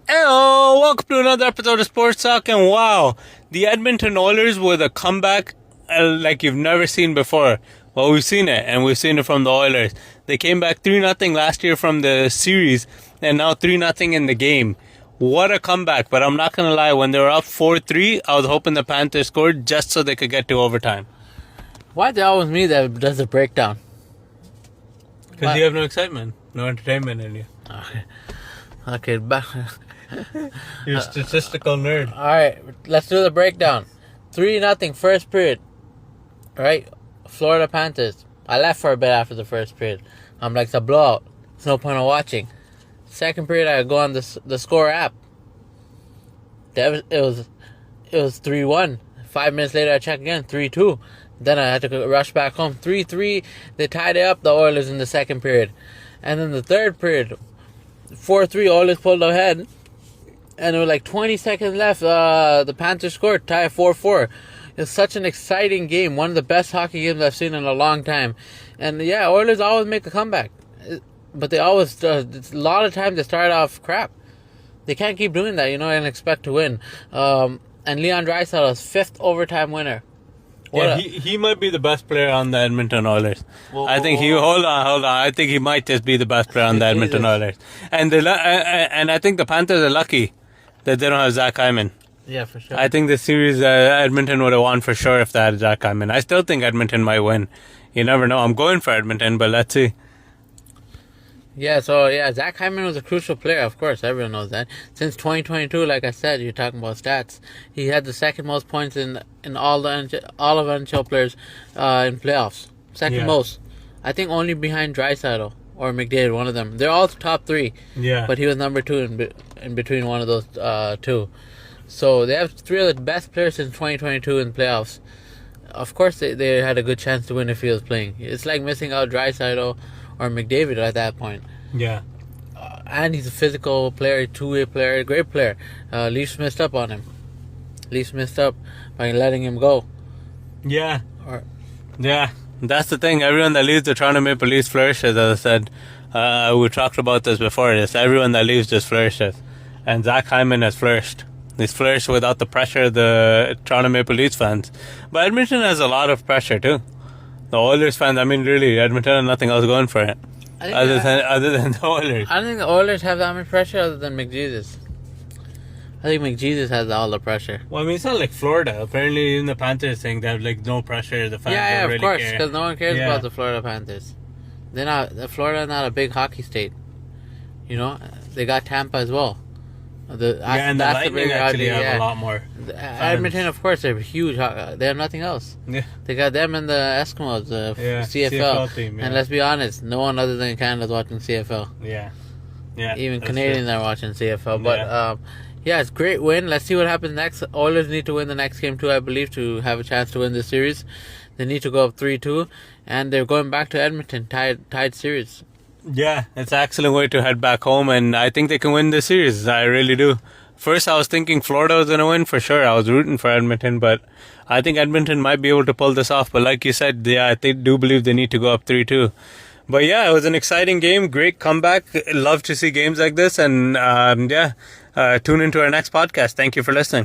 Hello, welcome to another episode of Sports Talk. And wow, the Edmonton Oilers with a comeback like you've never seen before. Well, we've seen it, and we've seen it from the Oilers. They came back 3-0 last year from the series, and now 3-0 in the game. What a comeback, but I'm not going to lie, when they were up 4-3, I was hoping the Panthers scored just so they could get to overtime. Why is it always me that does the breakdown? Because you have no excitement, no entertainment in you. Okay, back. You're a statistical nerd. Alright, let's do the breakdown. 3-0 first period. Alright, Florida Panthers. I left for a bit after the first period. I'm like, it's a blowout. There's no point in watching. Second period, I go on the score app. It was 3-1. 5 minutes later, I check again, 3-2. Then I had to rush back home. 3-3. They tied it up, the Oilers, in the second period. And then the third period, 4-3, Oilers pulled ahead. And there were like 20 seconds left. The Panthers scored, tie 4-4. It's such an exciting game. One of the best hockey games I've seen in a long time. And yeah, Oilers always make a comeback. But they always, a lot of times they start off crap. They can't keep doing that, and expect to win. And Leon Draisaitl is 5th overtime winner. He might be the best player on the Edmonton Oilers. I think hold on. I think he might just be the best player on the Edmonton Oilers. And I think the Panthers are lucky that they don't have Zach Hyman. Yeah, for sure. I think the series Edmonton would have won for sure if they had Zach Hyman. I still think Edmonton might win. You never know. I'm going for Edmonton, but let's see. Yeah, so Zach Hyman was a crucial player, of course, everyone knows that. Since 2022, like I said, you're talking about stats, he had the second most points in all of NHL players in playoffs. Second most. I think only behind Draisaitl or McDavid, one of them. They're all top 3. Yeah. But he was number 2 in between one of those two. So they have 3 of the best players since 2022 in playoffs. Of course, they had a good chance to win if he was playing. It's like missing out Draisaitl or McDavid at that point. Yeah. And he's a physical player, two-way player, great player. Leafs messed up on him. Leafs messed up by letting him go. Yeah. Yeah. That's the thing. Everyone that leaves the Toronto Maple Leafs flourishes, as I said. We talked about this before. Everyone that leaves just flourishes. And Zach Hyman has flourished. He's flourished without the pressure of the Toronto Maple Leafs fans. But Edmonton has a lot of pressure too. The Oilers fans, really, Edmonton has nothing else going for it. Other than the Oilers. I don't think the Oilers have that much pressure other than McJesus. I think McJesus has all the pressure. Well, it's not like Florida. Apparently, even the Panthers think they have no pressure. The fans don't really of course, care. because no one cares about the Florida Panthers. Florida is not a big hockey state. They got Tampa as well. And the Lightning actually have a lot more. Edmonton, of course, they're huge. They have nothing else. Yeah. They got them and the Eskimos, CFL. Team, And let's be honest, no one other than Canada's watching CFL. Yeah. Even Canadians are watching CFL. But it's a great win. Let's see what happens next. Oilers need to win the next game too, I believe, to have a chance to win this series. They need to go up 3-2, and they're going back to Edmonton, tied series. Yeah, it's an excellent way to head back home, and I think they can win this series. I really do. First, I was thinking Florida was going to win for sure. I was rooting for Edmonton, but I think Edmonton might be able to pull this off. But like you said, I do believe they need to go up 3-2. But yeah, it was an exciting game. Great comeback. Love to see games like this. And tune into our next podcast. Thank you for listening.